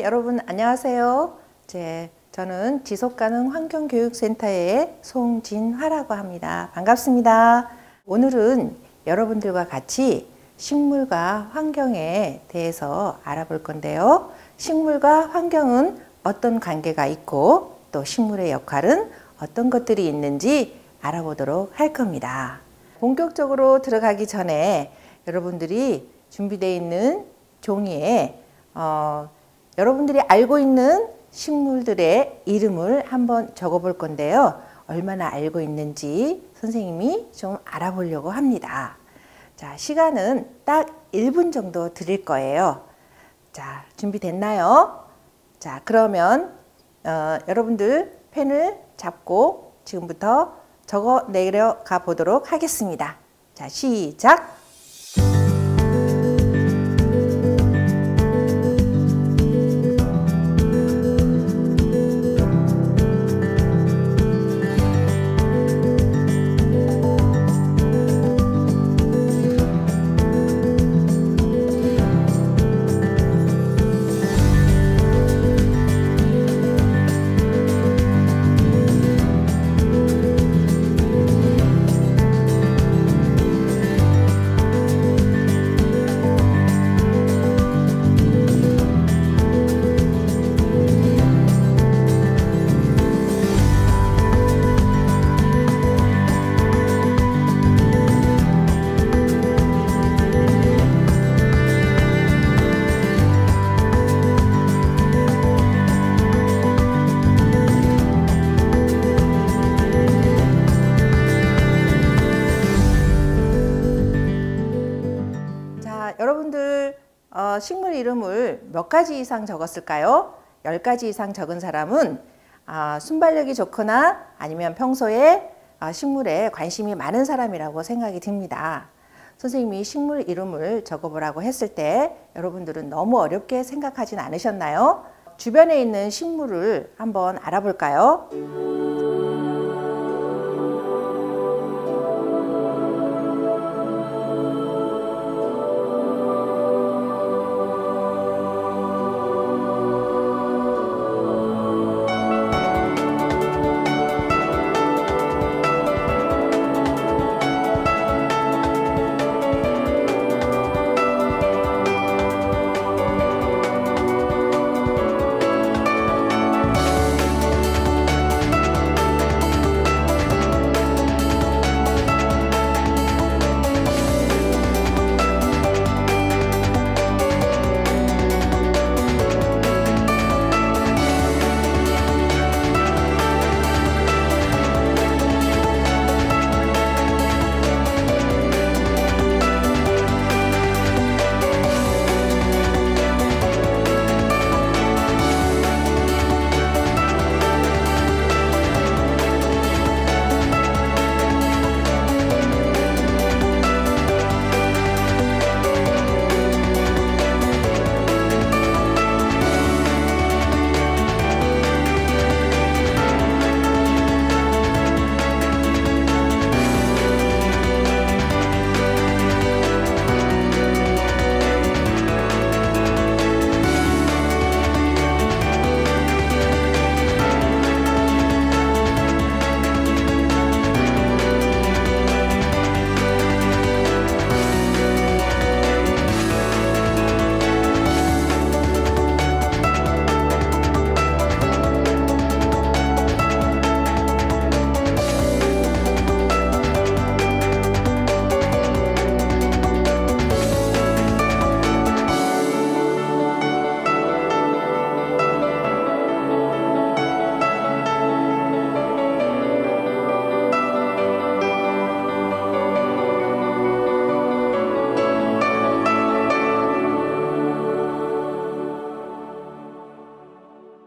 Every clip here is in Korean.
여러분 안녕하세요. 저는 지속가능 환경교육센터의 송진화라고 합니다. 반갑습니다. 오늘은 여러분들과 같이 식물과 환경에 대해서 알아볼 건데요. 식물과 환경은 어떤 관계가 있고 또 식물의 역할은 어떤 것들이 있는지 알아보도록 할 겁니다. 본격적으로 들어가기 전에 여러분들이 준비되어 있는 종이에 여러분들이 알고 있는 식물들의 이름을 한번 적어 볼 건데요. 얼마나 알고 있는지 선생님이 좀 알아보려고 합니다. 자, 시간은 딱 1분 정도 드릴 거예요. 자, 준비됐나요? 자, 그러면 여러분들 펜을 잡고 지금부터 적어 내려가 보도록 하겠습니다. 자, 시작! 여러분들 식물 이름을 몇 가지 이상 적었을까요? 10가지 이상 적은 사람은 순발력이 좋거나 아니면 평소에 식물에 관심이 많은 사람이라고 생각이 듭니다. 선생님이 식물 이름을 적어보라고 했을 때 여러분들은 너무 어렵게 생각하진 않으셨나요? 주변에 있는 식물을 한번 알아볼까요?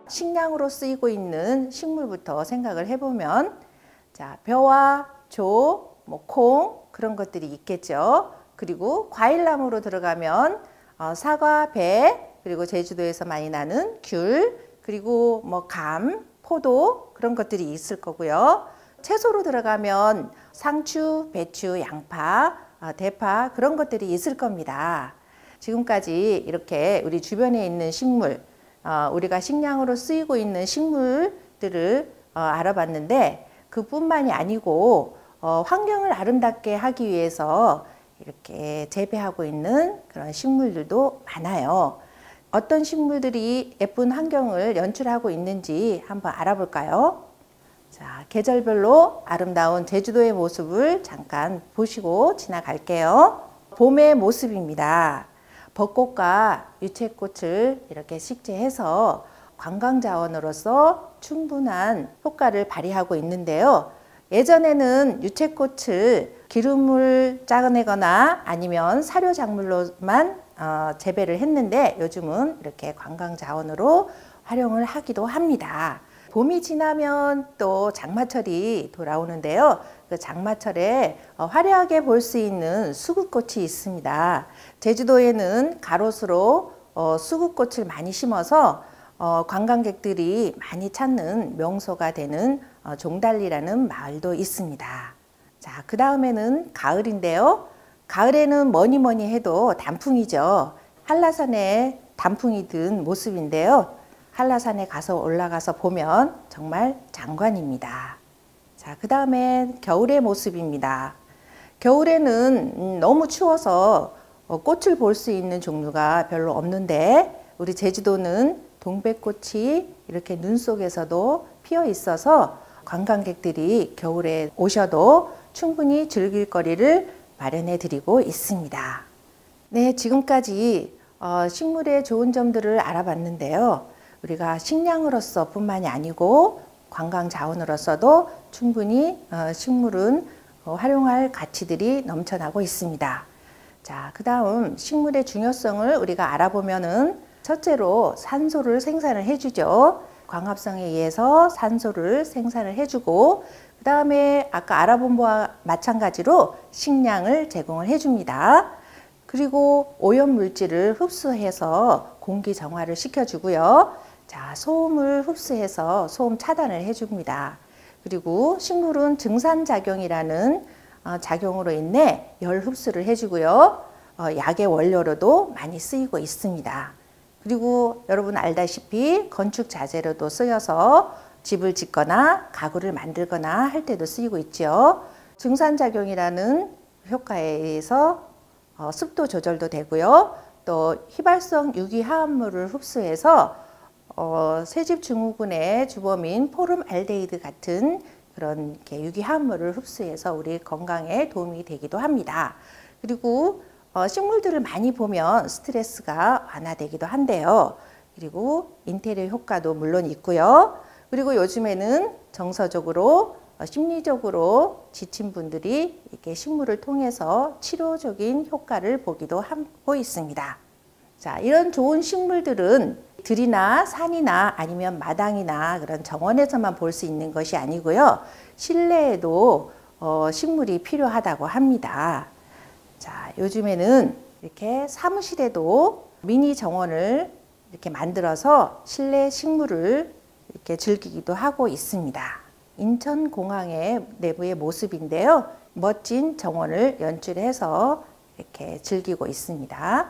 식량으로 쓰이고 있는 식물부터 생각을 해보면 자, 벼와 조, 콩 그런 것들이 있겠죠. 그리고 과일나무로 들어가면 사과, 배, 그리고 제주도에서 많이 나는 귤, 그리고 감, 포도 그런 것들이 있을 거고요. 채소로 들어가면 상추, 배추, 양파, 대파 그런 것들이 있을 겁니다. 지금까지 이렇게 우리 주변에 있는 식물 우리가 식량으로 쓰이고 있는 식물들을 알아봤는데 그뿐만이 아니고 환경을 아름답게 하기 위해서 이렇게 재배하고 있는 그런 식물들도 많아요. 어떤 식물들이 예쁜 환경을 연출하고 있는지 한번 알아볼까요? 자, 계절별로 아름다운 제주도의 모습을 잠깐 보시고 지나갈게요. 봄의 모습입니다. 벚꽃과 유채꽃을 이렇게 식재해서 관광자원으로서 충분한 효과를 발휘하고 있는데요. 예전에는 유채꽃을 기름을 짜내거나 아니면 사료작물로만 재배를 했는데 요즘은 이렇게 관광자원으로 활용을 하기도 합니다. 봄이 지나면 또 장마철이 돌아오는데요. 그 장마철에 화려하게 볼 수 있는 수국꽃이 있습니다. 제주도에는 가로수로 수국꽃을 많이 심어서 관광객들이 많이 찾는 명소가 되는 종달리라는 마을도 있습니다. 자, 그 다음에는 가을인데요. 가을에는 뭐니 해도 단풍이죠. 한라산에 단풍이 든 모습인데요. 한라산에 가서 올라가서 보면 정말 장관입니다. 자, 그 다음에 겨울의 모습입니다. 겨울에는 너무 추워서 꽃을 볼 수 있는 종류가 별로 없는데 우리 제주도는 동백꽃이 이렇게 눈 속에서도 피어 있어서 관광객들이 겨울에 오셔도 충분히 즐길 거리를 마련해 드리고 있습니다. 네, 지금까지 식물의 좋은 점들을 알아봤는데요. 우리가 식량으로서 뿐만이 아니고 관광 자원으로서도 충분히 식물은 활용할 가치들이 넘쳐나고 있습니다. 자, 그 다음 식물의 중요성을 우리가 알아보면은 첫째로 산소를 생산을 해주죠. 광합성에 의해서 산소를 생산을 해주고 그 다음에 아까 알아본 바와 마찬가지로 식량을 제공을 해줍니다. 그리고 오염물질을 흡수해서 공기 정화를 시켜주고요. 자, 소음을 흡수해서 소음 차단을 해줍니다. 그리고 식물은 증산작용이라는 작용으로 인해 열 흡수를 해주고요. 약의 원료로도 많이 쓰이고 있습니다. 그리고 여러분 알다시피 건축 자재로도 쓰여서 집을 짓거나 가구를 만들거나 할 때도 쓰이고 있죠. 증산작용이라는 효과에 의해서 습도 조절도 되고요. 또 휘발성 유기화합물을 흡수해서 새집 증후군의 주범인 포름알데히드 같은 그런 이렇게 유기화합물을 흡수해서 우리 건강에 도움이 되기도 합니다. 그리고 식물들을 많이 보면 스트레스가 완화되기도 한데요. 그리고 인테리어 효과도 물론 있고요. 그리고 요즘에는 정서적으로 심리적으로 지친 분들이 이렇게 식물을 통해서 치료적인 효과를 보기도 하고 있습니다. 자, 이런 좋은 식물들은 들이나 산이나 아니면 마당이나 그런 정원에서만 볼 수 있는 것이 아니고요. 실내에도 식물이 필요하다고 합니다. 자, 요즘에는 이렇게 사무실에도 미니 정원을 이렇게 만들어서 실내 식물을 이렇게 즐기기도 하고 있습니다. 인천공항의 내부의 모습인데요. 멋진 정원을 연출해서 이렇게 즐기고 있습니다.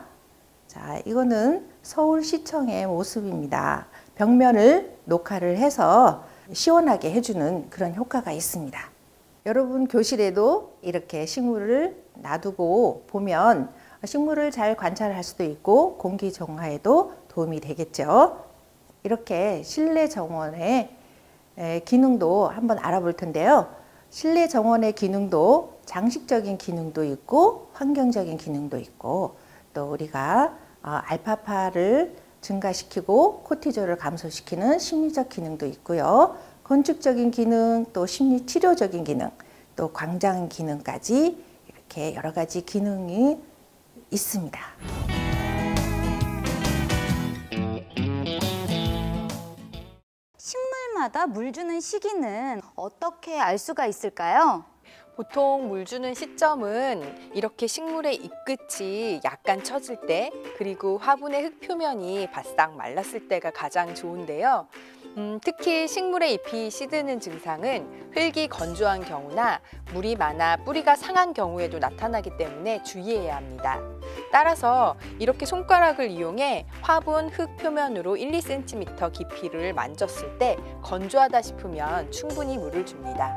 자, 이거는 서울시청의 모습입니다. 벽면을 녹화를 해서 시원하게 해주는 그런 효과가 있습니다. 여러분 교실에도 이렇게 식물을 놔두고 보면 식물을 잘 관찰할 수도 있고 공기 정화에도 도움이 되겠죠. 이렇게 실내 정원의 기능도 한번 알아볼 텐데요. 실내 정원의 기능도 장식적인 기능도 있고 환경적인 기능도 있고 또 우리가 알파파를 증가시키고 코티졸을 감소시키는 심리적 기능도 있고요. 건축적인 기능, 또 심리치료적인 기능, 또 광장 기능까지 이렇게 여러 가지 기능이 있습니다. 식물마다 물 주는 시기는 어떻게 알 수가 있을까요? 보통 물 주는 시점은 이렇게 식물의 잎끝이 약간 처질 때, 그리고 화분의 흙 표면이 바싹 말랐을 때가 가장 좋은데요. 특히 식물의 잎이 시드는 증상은 흙이 건조한 경우나 물이 많아 뿌리가 상한 경우에도 나타나기 때문에 주의해야 합니다. 따라서 이렇게 손가락을 이용해 화분 흙 표면으로 1, 2cm 깊이를 만졌을 때 건조하다 싶으면 충분히 물을 줍니다.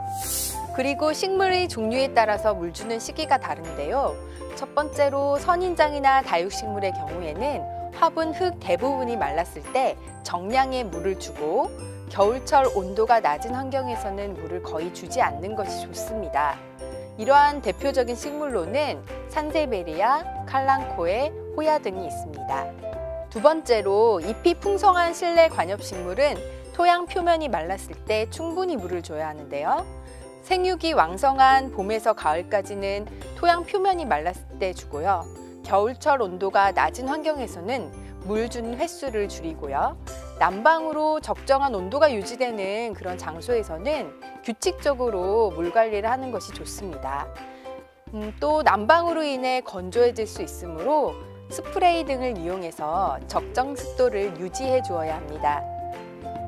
그리고 식물의 종류에 따라서 물 주는 시기가 다른데요. 첫 번째로 선인장이나 다육식물의 경우에는 화분 흙 대부분이 말랐을 때 정량의 물을 주고 겨울철 온도가 낮은 환경에서는 물을 거의 주지 않는 것이 좋습니다. 이러한 대표적인 식물로는 산세베리아, 칼랑코에, 호야 등이 있습니다. 두 번째로 잎이 풍성한 실내 관엽식물은 토양 표면이 말랐을 때 충분히 물을 줘야 하는데요. 생육이 왕성한 봄에서 가을까지는 토양 표면이 말랐을 때 주고요. 겨울철 온도가 낮은 환경에서는 물 주는 횟수를 줄이고요. 난방으로 적정한 온도가 유지되는 그런 장소에서는 규칙적으로 물 관리를 하는 것이 좋습니다. 또 난방으로 인해 건조해질 수 있으므로 스프레이 등을 이용해서 적정 습도를 유지해 주어야 합니다.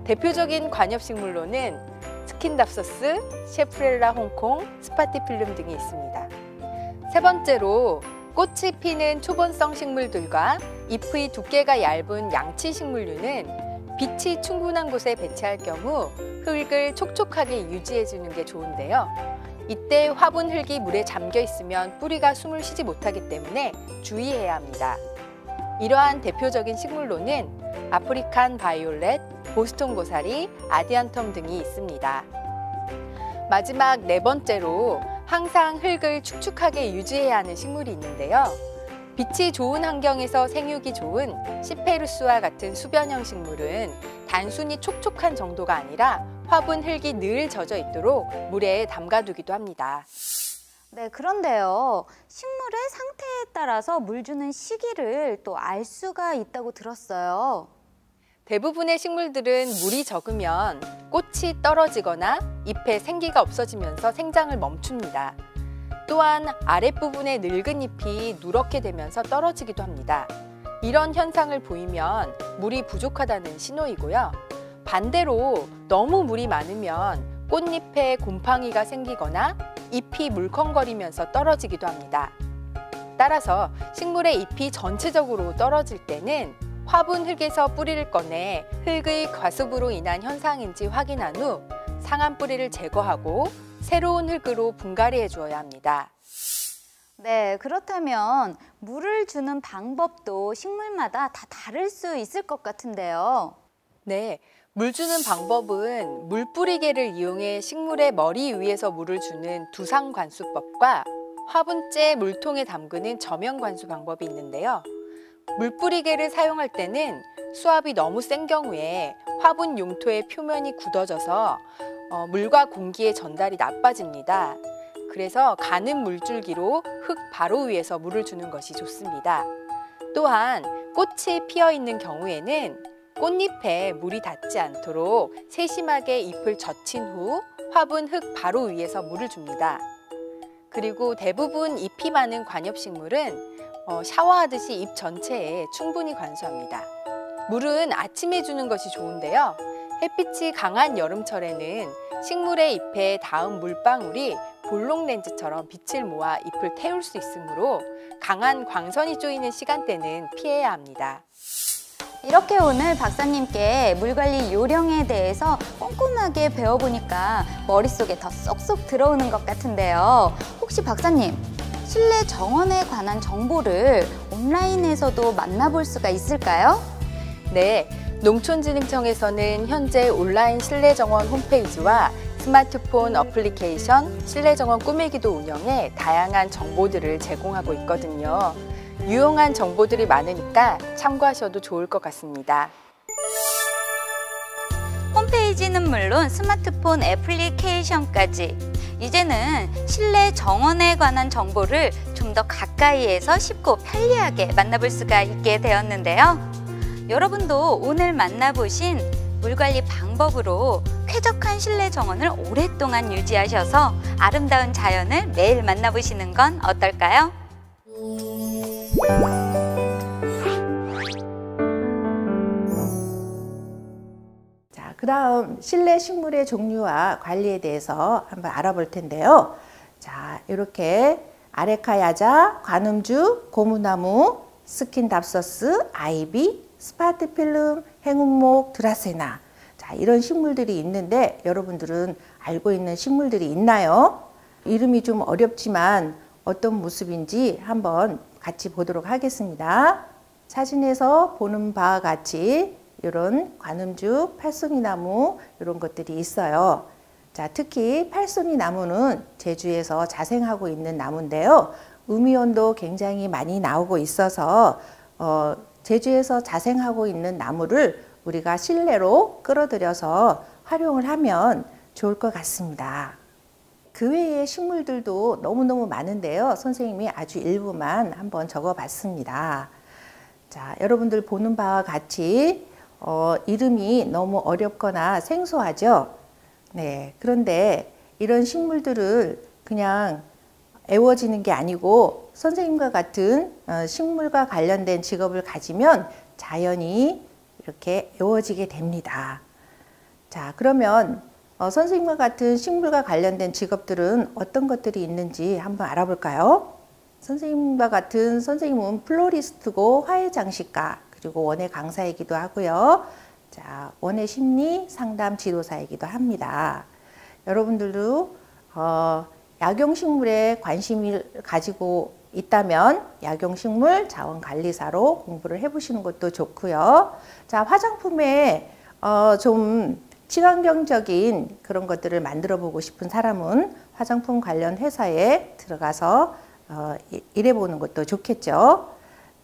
대표적인 관엽식물로는 스킨답서스, 셰프렐라 홍콩, 스파티필름 등이 있습니다. 세 번째로 꽃이 피는 초본성 식물들과 잎의 두께가 얇은 양치 식물류는 빛이 충분한 곳에 배치할 경우 흙을 촉촉하게 유지해 주는 게 좋은데요. 이때 화분 흙이 물에 잠겨 있으면 뿌리가 숨을 쉬지 못하기 때문에 주의해야 합니다. 이러한 대표적인 식물로는 아프리칸 바이올렛, 보스턴 고사리, 아디안텀 등이 있습니다. 마지막 네 번째로 항상 흙을 축축하게 유지해야 하는 식물이 있는데요. 빛이 좋은 환경에서 생육이 좋은 시페루스와 같은 수변형 식물은 단순히 촉촉한 정도가 아니라 화분 흙이 늘 젖어 있도록 물에 담가두기도 합니다. 네, 그런데요. 식물의 상태에 따라서 물 주는 시기를 또 알 수가 있다고 들었어요. 대부분의 식물들은 물이 적으면 꽃이 떨어지거나 잎에 생기가 없어지면서 생장을 멈춥니다. 또한 아랫부분의 늙은 잎이 누렇게 되면서 떨어지기도 합니다. 이런 현상을 보이면 물이 부족하다는 신호이고요. 반대로 너무 물이 많으면 꽃잎에 곰팡이가 생기거나 잎이 물컹거리면서 떨어지기도 합니다. 따라서 식물의 잎이 전체적으로 떨어질 때는 화분 흙에서 뿌리를 꺼내 흙의 과습으로 인한 현상인지 확인한 후 상한 뿌리를 제거하고 새로운 흙으로 분갈이해 주어야 합니다. 네, 그렇다면 물을 주는 방법도 식물마다 다 다를 수 있을 것 같은데요. 네, 물 주는 방법은 물뿌리개를 이용해 식물의 머리 위에서 물을 주는 두상관수법과 화분째 물통에 담그는 저면관수 방법이 있는데요. 물뿌리개를 사용할 때는 수압이 너무 센 경우에 화분 용토의 표면이 굳어져서 물과 공기의 전달이 나빠집니다. 그래서 가는 물줄기로 흙 바로 위에서 물을 주는 것이 좋습니다. 또한 꽃이 피어 있는 경우에는 꽃잎에 물이 닿지 않도록 세심하게 잎을 젖힌 후 화분 흙 바로 위에서 물을 줍니다. 그리고 대부분 잎이 많은 관엽식물은 샤워하듯이 잎 전체에 충분히 관수합니다. 물은 아침에 주는 것이 좋은데요. 햇빛이 강한 여름철에는 식물의 잎에 닿은 물방울이 볼록 렌즈처럼 빛을 모아 잎을 태울 수 있으므로 강한 광선이 쪼이는 시간대는 피해야 합니다. 이렇게 오늘 박사님께 물관리 요령에 대해서 꼼꼼하게 배워보니까 머릿속에 더 쏙쏙 들어오는 것 같은데요. 혹시 박사님, 실내 정원에 관한 정보를 온라인에서도 만나볼 수가 있을까요? 네, 농촌진흥청에서는 현재 온라인 실내정원 홈페이지와 스마트폰 어플리케이션 실내정원 꾸미기도 운영해 다양한 정보들을 제공하고 있거든요. 유용한 정보들이 많으니까 참고하셔도 좋을 것 같습니다. 홈페이지는 물론 스마트폰 애플리케이션까지 이제는 실내 정원에 관한 정보를 좀 더 가까이에서 쉽고 편리하게 만나볼 수가 있게 되었는데요. 여러분도 오늘 만나보신 물관리 방법으로 쾌적한 실내 정원을 오랫동안 유지하셔서 아름다운 자연을 매일 만나보시는 건 어떨까요? 자, 그 다음 실내 식물의 종류와 관리에 대해서 한번 알아볼 텐데요. 자, 이렇게 아레카야자, 관음주, 고무나무, 스킨답서스, 아이비, 스파티필름, 행운목, 드라세나. 자, 이런 식물들이 있는데 여러분들은 알고 있는 식물들이 있나요? 이름이 좀 어렵지만 어떤 모습인지 한번 같이 보도록 하겠습니다. 사진에서 보는 바와 같이 이런 관음주, 팔송이나무 이런 것들이 있어요. 자, 특히 팔송이나무는 제주에서 자생하고 있는 나무인데요. 음이온도 굉장히 많이 나오고 있어서 제주에서 자생하고 있는 나무를 우리가 실내로 끌어들여서 활용을 하면 좋을 것 같습니다. 그 외의 식물들도 너무너무 많은데요. 선생님이 아주 일부만 한번 적어봤습니다. 자, 여러분들 보는 바와 같이 이름이 너무 어렵거나 생소하죠? 네, 그런데 이런 식물들을 그냥 애워지는 게 아니고 선생님과 같은 식물과 관련된 직업을 가지면 자연히 이렇게 애워지게 됩니다. 자, 그러면 선생님과 같은 식물과 관련된 직업들은 어떤 것들이 있는지 한번 알아볼까요? 선생님과 같은 선생님은 플로리스트고 화훼장식가 그리고 원예 강사이기도 하고요. 자, 원예 심리 상담 지도사이기도 합니다. 여러분들도 약용식물에 관심을 가지고 있다면 약용식물 자원관리사로 공부를 해보시는 것도 좋고요. 자, 화장품에 좀 친환경적인 그런 것들을 만들어 보고 싶은 사람은 화장품 관련 회사에 들어가서 일해보는 것도 좋겠죠.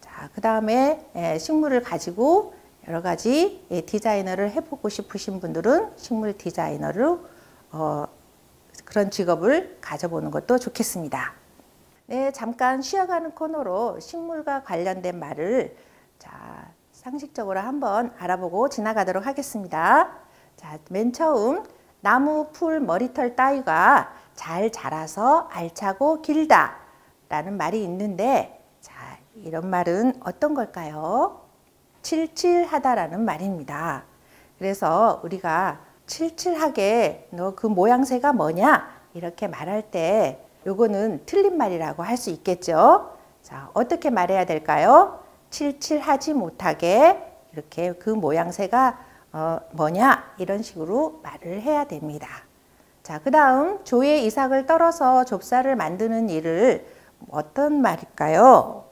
자, 그 다음에 식물을 가지고 여러 가지 디자이너를 해보고 싶으신 분들은 식물 디자이너로 그런 직업을 가져보는 것도 좋겠습니다. 네, 잠깐 쉬어가는 코너로 식물과 관련된 말을 상식적으로 한번 알아보고 지나가도록 하겠습니다. 자, 맨 처음 나무, 풀, 머리털 따위가 잘 자라서 알차고 길다 라는 말이 있는데 자, 이런 말은 어떤 걸까요? 칠칠하다라는 말입니다. 그래서 우리가 칠칠하게 너 그 모양새가 뭐냐 이렇게 말할 때 요거는 틀린 말이라고 할 수 있겠죠. 자, 어떻게 말해야 될까요? 칠칠하지 못하게 이렇게 그 모양새가 뭐냐 이런 식으로 말을 해야 됩니다. 자, 그 다음 조의 이삭을 떨어서 좁쌀을 만드는 일을 어떤 말일까요?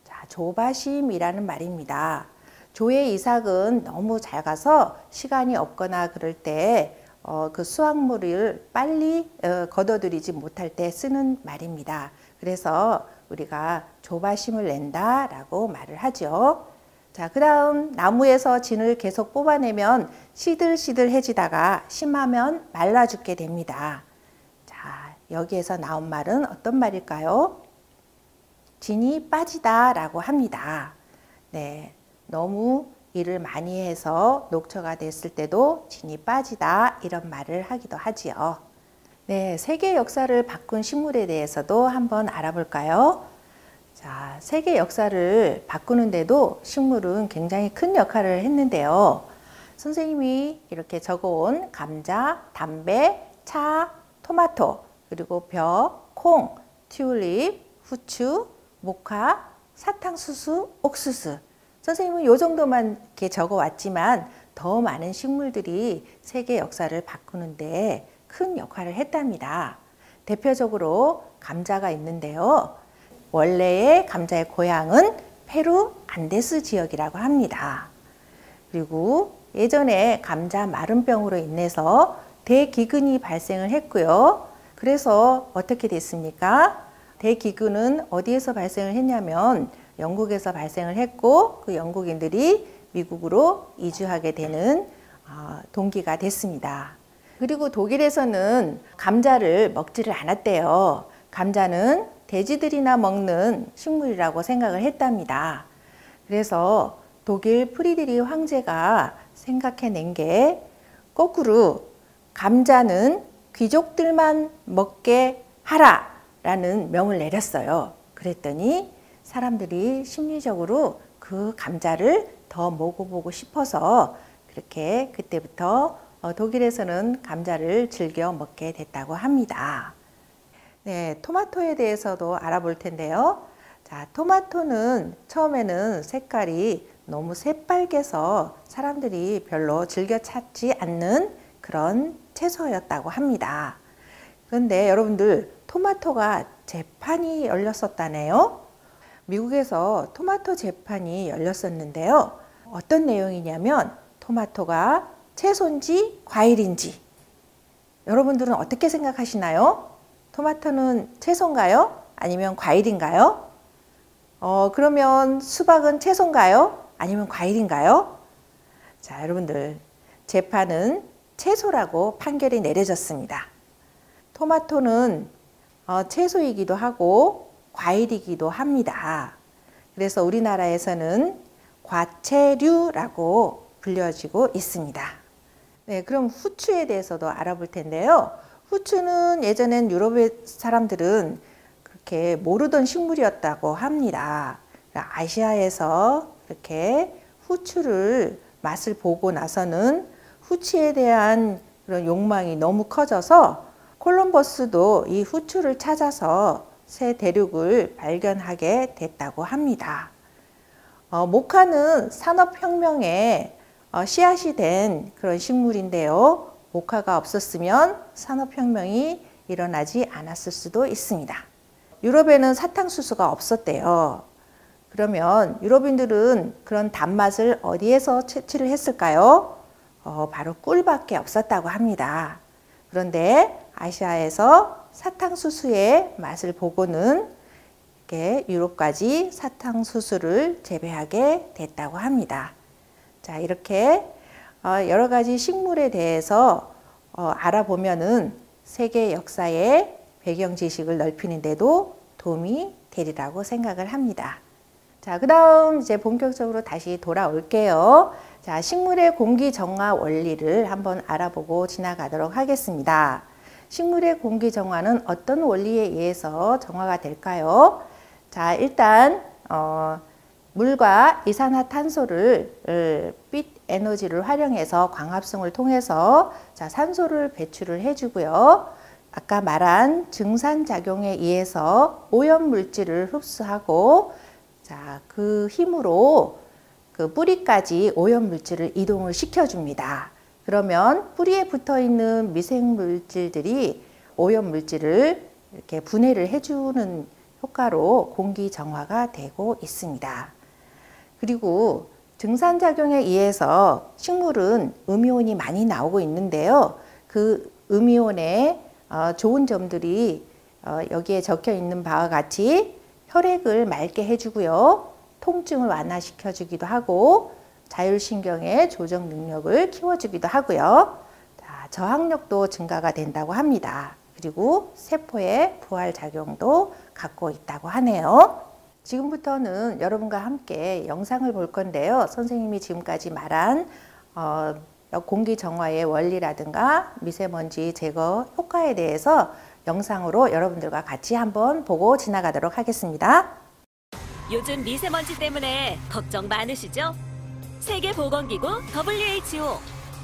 자, 조바심이라는 말입니다. 조의 이삭은 너무 작아서 시간이 없거나 그럴 때 그 수확물을 빨리 거둬들이지 못할 때 쓰는 말입니다. 그래서 우리가 조바심을 낸다라고 말을 하죠. 자, 그 다음 나무에서 진을 계속 뽑아내면 시들시들해지다가 심하면 말라 죽게 됩니다. 자, 여기에서 나온 말은 어떤 말일까요? 진이 빠지다 라고 합니다. 네, 너무 일을 많이 해서 녹초가 됐을 때도 진이 빠지다 이런 말을 하기도 하지요. 네, 세계 역사를 바꾼 식물에 대해서도 한번 알아볼까요? 자, 세계 역사를 바꾸는데도 식물은 굉장히 큰 역할을 했는데요. 선생님이 이렇게 적어온 감자, 담배, 차, 토마토, 그리고 벼, 콩, 튤립, 후추, 모카, 사탕수수, 옥수수. 선생님은 이 정도만 이렇게 적어왔지만 더 많은 식물들이 세계 역사를 바꾸는데 큰 역할을 했답니다. 대표적으로 감자가 있는데요. 원래의 감자의 고향은 페루 안데스 지역이라고 합니다. 그리고 예전에 감자 마름병으로 인해서 대기근이 발생을 했고요. 그래서 어떻게 됐습니까? 대기근은 어디에서 발생을 했냐면 영국에서 발생을 했고 그 영국인들이 미국으로 이주하게 되는 동기가 됐습니다. 그리고 독일에서는 감자를 먹지를 않았대요. 감자는 돼지들이나 먹는 식물이라고 생각을 했답니다. 그래서 독일 프리드리 황제가 생각해낸 게 거꾸로 감자는 귀족들만 먹게 하라 라는 명을 내렸어요. 그랬더니 사람들이 심리적으로 그 감자를 더 먹어보고 싶어서 그렇게 그때부터 독일에서는 감자를 즐겨 먹게 됐다고 합니다. 네, 토마토에 대해서도 알아볼 텐데요. 자, 토마토는 처음에는 색깔이 너무 새빨개서 사람들이 별로 즐겨 찾지 않는 그런 채소였다고 합니다. 그런데 여러분들, 토마토가 재판이 열렸었다네요. 미국에서 토마토 재판이 열렸었는데요. 어떤 내용이냐면 토마토가 채소인지 과일인지 여러분들은 어떻게 생각하시나요? 토마토는 채소인가요? 아니면 과일인가요? 그러면 수박은 채소인가요? 아니면 과일인가요? 자, 여러분들, 재판은 채소라고 판결이 내려졌습니다. 토마토는 채소이기도 하고 과일이기도 합니다. 그래서 우리나라에서는 과채류라고 불려지고 있습니다. 네, 그럼 후추에 대해서도 알아볼 텐데요. 후추는 예전엔 유럽의 사람들은 그렇게 모르던 식물이었다고 합니다. 아시아에서 이렇게 후추를 맛을 보고 나서는 후추에 대한 그런 욕망이 너무 커져서 콜럼버스도 이 후추를 찾아서 새 대륙을 발견하게 됐다고 합니다. 모카는 산업혁명의 씨앗이 된 그런 식물인데요. 모카가 없었으면 산업혁명이 일어나지 않았을 수도 있습니다. 유럽에는 사탕수수가 없었대요. 그러면 유럽인들은 그런 단맛을 어디에서 채취를 했을까요? 바로 꿀밖에 없었다고 합니다. 그런데 아시아에서 사탕수수의 맛을 보고는 이렇게 유럽까지 사탕수수를 재배하게 됐다고 합니다. 자, 이렇게 여러 가지 식물에 대해서 알아보면은 세계 역사의 배경 지식을 넓히는 데도 도움이 되리라고 생각을 합니다. 자, 그 다음 이제 본격적으로 다시 돌아올게요. 자, 식물의 공기 정화 원리를 한번 알아보고 지나가도록 하겠습니다. 식물의 공기 정화는 어떤 원리에 의해서 정화가 될까요? 자, 일단 물과 이산화탄소를 빛 에너지를 활용해서 광합성을 통해서 자, 산소를 배출을 해주고요. 아까 말한 증산작용에 의해서 오염물질을 흡수하고 자, 그 힘으로 그 뿌리까지 오염물질을 이동을 시켜줍니다. 그러면 뿌리에 붙어 있는 미생물질들이 오염물질을 이렇게 분해를 해주는 효과로 공기 정화가 되고 있습니다. 그리고 증산작용에 의해서 식물은 음이온이 많이 나오고 있는데요. 그 음이온의 좋은 점들이 여기에 적혀 있는 바와 같이 혈액을 맑게 해주고요. 통증을 완화시켜주기도 하고 자율신경의 조정 능력을 키워주기도 하고요. 자, 저항력도 증가가 된다고 합니다. 그리고 세포의 부활작용도 갖고 있다고 하네요. 지금부터는 여러분과 함께 영상을 볼 건데요. 선생님이 지금까지 말한 공기 정화의 원리라든가 미세먼지 제거 효과에 대해서 영상으로 여러분들과 같이 한번 보고 지나가도록 하겠습니다. 요즘 미세먼지 때문에 걱정 많으시죠? 세계보건기구 WHO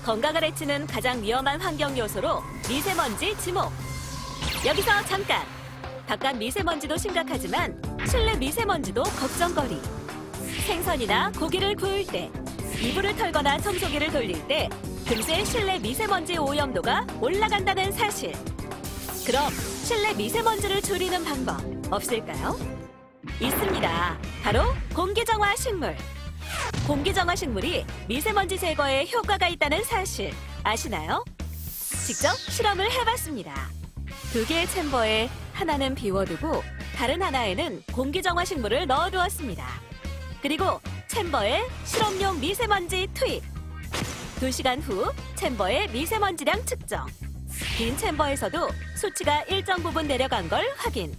건강을 해치는 가장 위험한 환경 요소로 미세먼지 지목. 여기서 잠깐! 바깥 미세먼지도 심각하지만 실내 미세먼지도 걱정거리. 생선이나 고기를 구울 때, 이불을 털거나 청소기를 돌릴 때 금세 실내 미세먼지 오염도가 올라간다는 사실. 그럼 실내 미세먼지를 줄이는 방법 없을까요? 있습니다. 바로 공기정화 식물. 공기정화 식물이 미세먼지 제거에 효과가 있다는 사실 아시나요? 직접 실험을 해봤습니다. 2개의 챔버에 하나는 비워두고 다른 하나에는 공기정화 식물을 넣어두었습니다. 그리고 챔버에 실험용 미세먼지 투입. 2시간 후 챔버의 미세먼지량 측정. 빈 챔버에서도 수치가 일정 부분 내려간 걸 확인.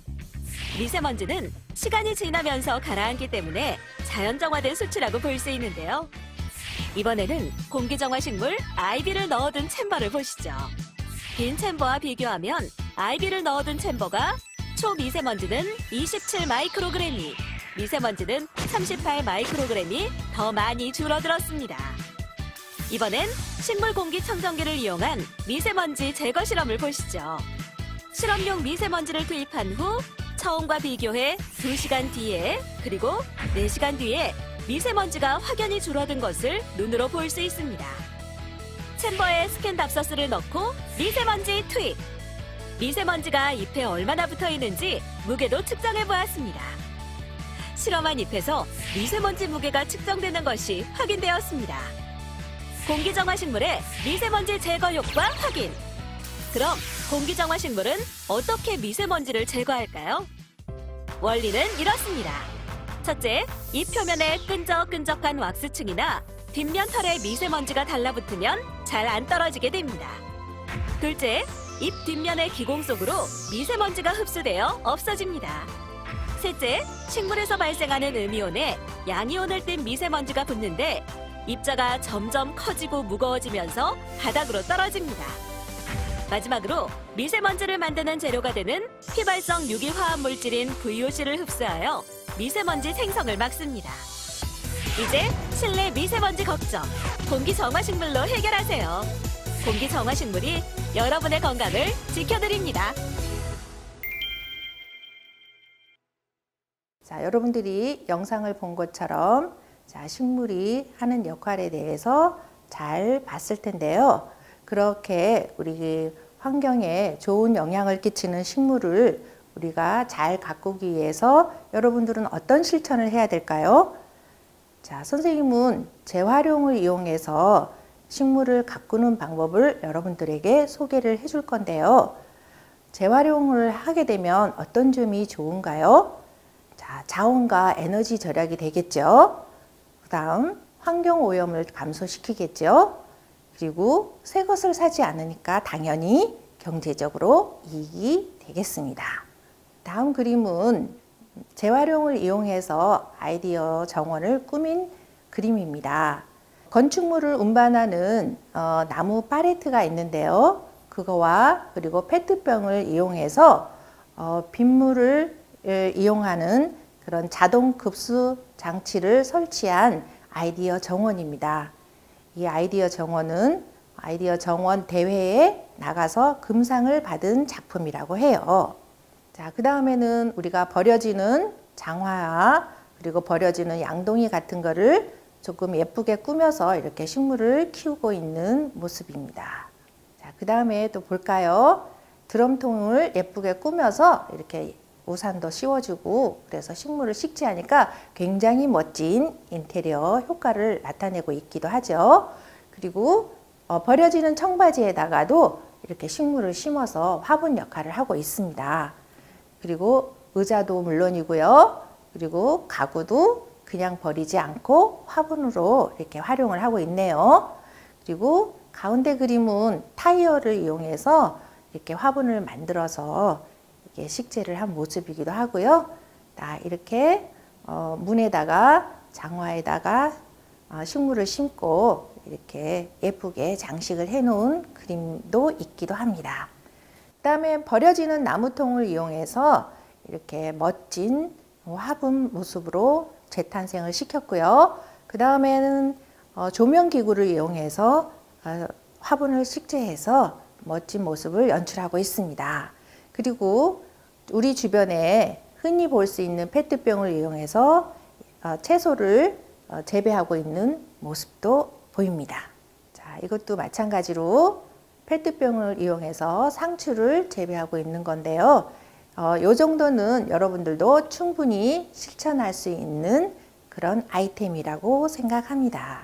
미세먼지는 시간이 지나면서 가라앉기 때문에 자연정화된 수치라고 볼 수 있는데요. 이번에는 공기정화 식물 아이비를 넣어둔 챔버를 보시죠. 빈 챔버와 비교하면 아이비를 넣어둔 챔버가 초미세먼지는 27 마이크로그램이, 미세먼지는 38 마이크로그램이 더 많이 줄어들었습니다. 이번엔 식물 공기청정기를 이용한 미세먼지 제거 실험을 보시죠. 실험용 미세먼지를 투입한 후 처음과 비교해 2시간 뒤에 그리고 4시간 뒤에 미세먼지가 확연히 줄어든 것을 눈으로 볼 수 있습니다. 챔버에 스캔 답서스를 넣고 미세먼지 투입! 미세먼지가 잎에 얼마나 붙어 있는지 무게도 측정해 보았습니다. 실험한 잎에서 미세먼지 무게가 측정되는 것이 확인되었습니다. 공기정화식물의 미세먼지 제거 효과 확인! 그럼 공기정화식물은 어떻게 미세먼지를 제거할까요? 원리는 이렇습니다. 첫째, 잎 표면에 끈적끈적한 왁스층이나 뒷면 털에 미세먼지가 달라붙으면 잘 안 떨어지게 됩니다. 둘째, 잎 뒷면의 기공 속으로 미세먼지가 흡수되어 없어집니다. 셋째, 식물에서 발생하는 음이온에 양이온을 띤 미세먼지가 붙는데 입자가 점점 커지고 무거워지면서 바닥으로 떨어집니다. 마지막으로 미세먼지를 만드는 재료가 되는 휘발성 유기화합물질인 VOC를 흡수하여 미세먼지 생성을 막습니다. 이제 실내 미세먼지 걱정, 공기정화식물로 해결하세요. 공기정화식물이 여러분의 건강을 지켜드립니다. 자, 여러분들이 영상을 본 것처럼 자, 식물이 하는 역할에 대해서 잘 봤을 텐데요. 그렇게 우리 환경에 좋은 영향을 끼치는 식물을 우리가 잘 가꾸기 위해서 여러분들은 어떤 실천을 해야 될까요? 자, 선생님은 재활용을 이용해서 식물을 가꾸는 방법을 여러분들에게 소개를 해줄 건데요. 재활용을 하게 되면 어떤 점이 좋은가요? 자, 자원과 에너지 절약이 되겠죠. 그 다음 환경오염을 감소시키겠죠. 그리고 새 것을 사지 않으니까 당연히 경제적으로 이익이 되겠습니다. 다음 그림은 재활용을 이용해서 아이디어 정원을 꾸민 그림입니다. 건축물을 운반하는 나무 팔레트가 있는데요. 그거와 그리고 페트병을 이용해서 빗물을 이용하는 그런 자동 급수 장치를 설치한 아이디어 정원입니다. 이 아이디어 정원은 아이디어 정원 대회에 나가서 금상을 받은 작품이라고 해요. 자, 그 다음에는 우리가 버려지는 장화 그리고 버려지는 양동이 같은 거를 조금 예쁘게 꾸며서 이렇게 식물을 키우고 있는 모습입니다. 자, 그 다음에 또 볼까요? 드럼통을 예쁘게 꾸며서 이렇게 우산도 씌워주고 그래서 식물을 식재하니까 굉장히 멋진 인테리어 효과를 나타내고 있기도 하죠. 그리고 버려지는 청바지에다가도 이렇게 식물을 심어서 화분 역할을 하고 있습니다. 그리고 의자도 물론이고요. 그리고 가구도 그냥 버리지 않고 화분으로 이렇게 활용을 하고 있네요. 그리고 가운데 그림은 타이어를 이용해서 이렇게 화분을 만들어서 이렇게 식재를 한 모습이기도 하고요. 이렇게 문에다가 장화에다가 식물을 심고 이렇게 예쁘게 장식을 해 놓은 그림도 있기도 합니다. 그 다음에 버려지는 나무통을 이용해서 이렇게 멋진 화분 모습으로 재탄생을 시켰고요. 그 다음에는 조명기구를 이용해서 화분을 식재해서 멋진 모습을 연출하고 있습니다. 그리고 우리 주변에 흔히 볼 수 있는 페트병을 이용해서 채소를 재배하고 있는 모습도 보입니다. 자, 이것도 마찬가지로 페트병을 이용해서 상추를 재배하고 있는 건데요. 이 정도는 여러분들도 충분히 실천할 수 있는 그런 아이템이라고 생각합니다.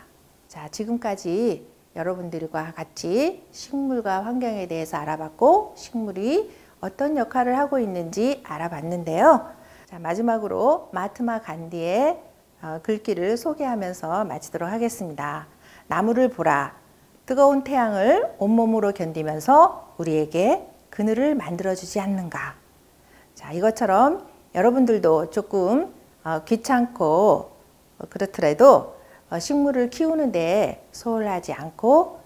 자, 지금까지 여러분들과 같이 식물과 환경에 대해서 알아봤고 식물이 어떤 역할을 하고 있는지 알아봤는데요. 자, 마지막으로 마하트마 간디의 글귀를 소개하면서 마치도록 하겠습니다. 나무를 보라. 뜨거운 태양을 온몸으로 견디면서 우리에게 그늘을 만들어주지 않는가. 자, 이것처럼 여러분들도 조금 귀찮고 그렇더라도 식물을 키우는데 소홀하지 않고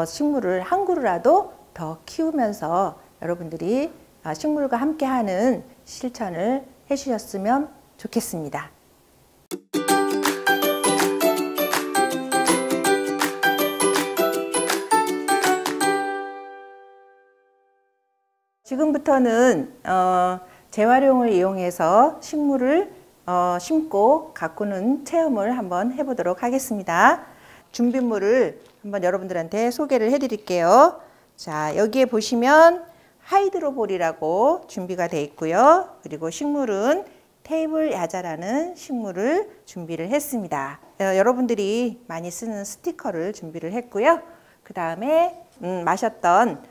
식물을 한 그루라도 더 키우면서 여러분들이 식물과 함께하는 실천을 해주셨으면 좋겠습니다. 지금부터는 재활용을 이용해서 식물을 심고 가꾸는 체험을 한번 해보도록 하겠습니다. 준비물을 한번 여러분들한테 소개를 해드릴게요. 자, 여기에 보시면 하이드로볼이라고 준비가 되어 있고요. 그리고 식물은 테이블 야자라는 식물을 준비를 했습니다. 여러분들이 많이 쓰는 스티커를 준비를 했고요. 그 다음에 마셨던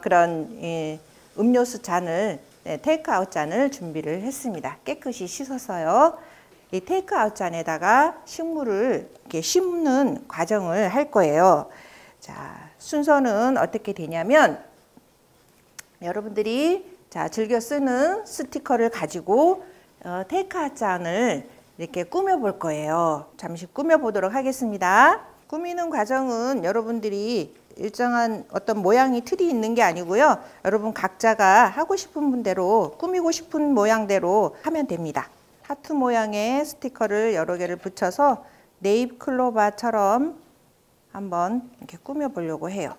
그런 음료수 잔을 테이크아웃 잔을 준비를 했습니다. 깨끗이 씻어서요. 이 테이크아웃 잔에다가 식물을 이렇게 심는 과정을 할 거예요. 자, 순서는 어떻게 되냐면 여러분들이 즐겨 쓰는 스티커를 가지고 테이크아웃 잔을 이렇게 꾸며 볼 거예요. 잠시 꾸며 보도록 하겠습니다. 꾸미는 과정은 여러분들이 일정한 어떤 모양이 틀이 있는 게 아니고요. 여러분 각자가 하고 싶은 분대로 꾸미고 싶은 모양대로 하면 됩니다. 하트 모양의 스티커를 여러 개를 붙여서 네잎 클로바처럼 한번 이렇게 꾸며 보려고 해요.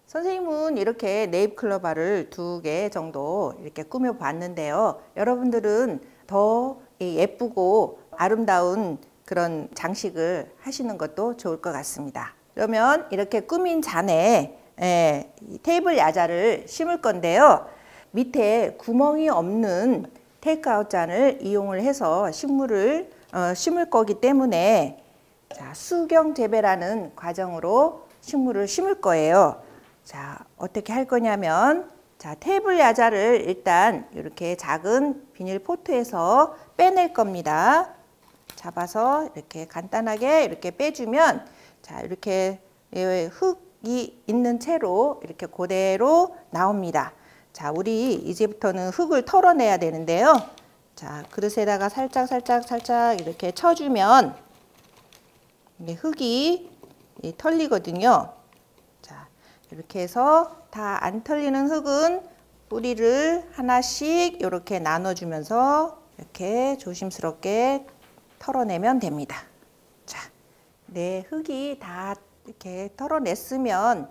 선생님은 이렇게 네잎 클로바를 2개 정도 이렇게 꾸며 봤는데요. 여러분들은 더 예쁘고 아름다운 그런 장식을 하시는 것도 좋을 것 같습니다. 그러면 이렇게 꾸민 잔에 테이블 야자를 심을 건데요. 밑에 구멍이 없는 테이크아웃 잔을 이용을 해서 식물을 심을 거기 때문에 수경 재배라는 과정으로 식물을 심을 거예요. 자, 어떻게 할 거냐면 테이블 야자를 일단 이렇게 작은 비닐 포트에서 빼낼 겁니다. 잡아서 이렇게 간단하게 이렇게 빼주면 이렇게 흙이 있는 채로 이렇게 그대로 나옵니다. 자, 우리 이제부터는 흙을 털어내야 되는데요. 자, 그릇에다가 살짝 이렇게 쳐주면 흙이 털리거든요. 자, 이렇게 해서 다 안 털리는 흙은 뿌리를 하나씩 이렇게 나눠주면서 이렇게 조심스럽게 털어내면 됩니다. 자, 흙이 다 이렇게 털어냈으면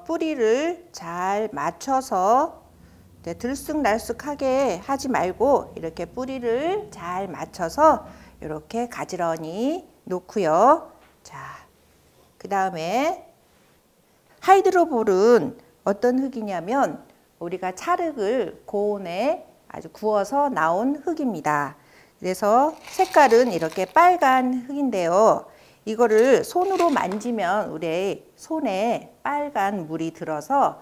뿌리를 잘 맞춰서 들쑥날쑥하게 하지 말고 이렇게 뿌리를 잘 맞춰서 이렇게 가지런히 놓고요. 자, 그 다음에 하이드로볼은 어떤 흙이냐면 우리가 찰흙을 고온에 아주 구워서 나온 흙입니다. 그래서 색깔은 이렇게 빨간 흙인데요. 이거를 손으로 만지면 우리 손에 빨간 물이 들어서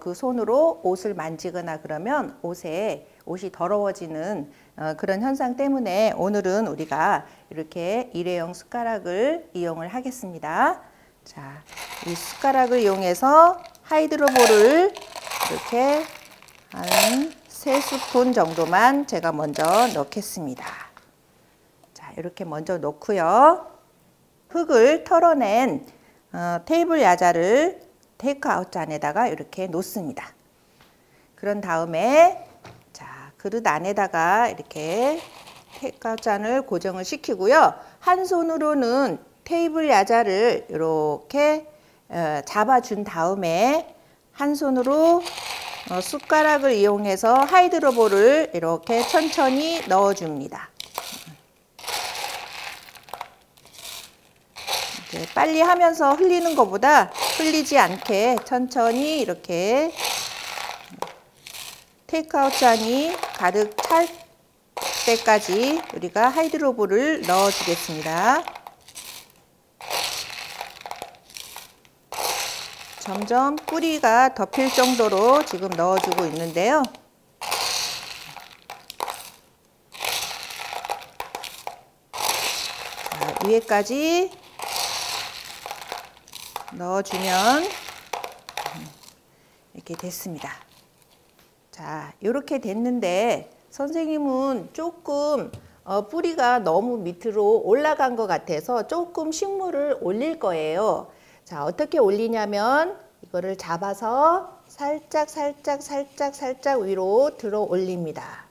그 손으로 옷을 만지거나 그러면 옷이 더러워지는 그런 현상 때문에 오늘은 우리가 이렇게 일회용 숟가락을 이용을 하겠습니다. 자, 이 숟가락을 이용해서 하이드로볼을 이렇게 한 3스푼 정도만 제가 먼저 넣겠습니다. 자, 이렇게 먼저 넣고요. 흙을 털어낸 테이블 야자를 테이크아웃 잔에다가 이렇게 놓습니다. 그런 다음에 그릇 안에다가 이렇게 테이크아웃 잔을 고정을 시키고요. 한 손으로는 테이블 야자를 이렇게 잡아준 다음에 한 손으로 숟가락을 이용해서 하이드로볼을 이렇게 천천히 넣어줍니다. 빨리 하면서 흘리는 것보다 흘리지 않게 천천히 이렇게 테이크아웃 잔이 가득 찰 때까지 우리가 하이드로볼을 넣어주겠습니다. 점점 뿌리가 덮일 정도로 지금 넣어주고 있는데요. 자, 위에까지 넣어주면 이렇게 됐습니다. 자, 이렇게 됐는데 선생님은 조금 뿌리가 너무 밑으로 올라간 것 같아서 조금 식물을 올릴 거예요. 자, 어떻게 올리냐면 이거를 잡아서 살짝 위로 들어 올립니다.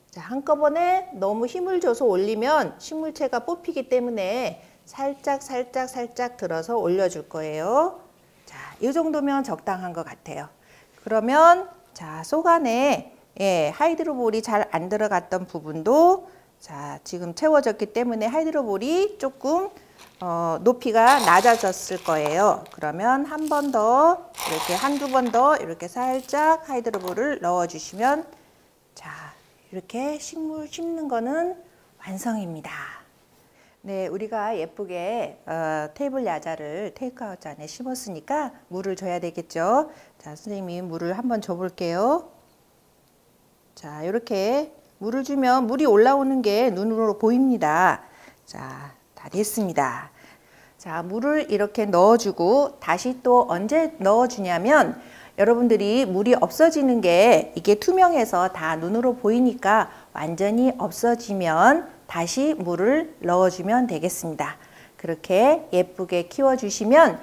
자, 한꺼번에 너무 힘을 줘서 올리면 식물체가 뽑히기 때문에 살짝 들어서 올려줄 거예요. 자, 이 정도면 적당한 것 같아요. 그러면 자, 속 안에 하이드로볼이 잘 안 들어갔던 부분도 자, 지금 채워졌기 때문에 하이드로볼이 조금 높이가 낮아졌을 거예요. 그러면 한 번 더 이렇게 한두 번 더 이렇게 살짝 하이드로볼을 넣어 주시면 자, 이렇게 식물 심는 거는 완성입니다. 네, 우리가 예쁘게 테이블 야자를 테이크아웃 잔에 심었으니까 물을 줘야 되겠죠. 자, 선생님이 물을 한번 줘 볼게요. 자, 이렇게 물을 주면 물이 올라오는 게 눈으로 보입니다. 자, 다 됐습니다. 자, 물을 이렇게 넣어주고 다시 또 언제 넣어주냐면 여러분들이 물이 없어지는 게 이게 투명해서 다 눈으로 보이니까 완전히 없어지면 다시 물을 넣어주면 되겠습니다. 그렇게 예쁘게 키워주시면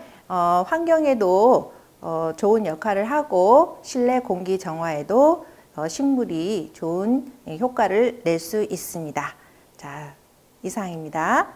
환경에도 좋은 역할을 하고 실내 공기 정화에도 식물이 좋은 효과를 낼 수 있습니다. 자, 이상입니다.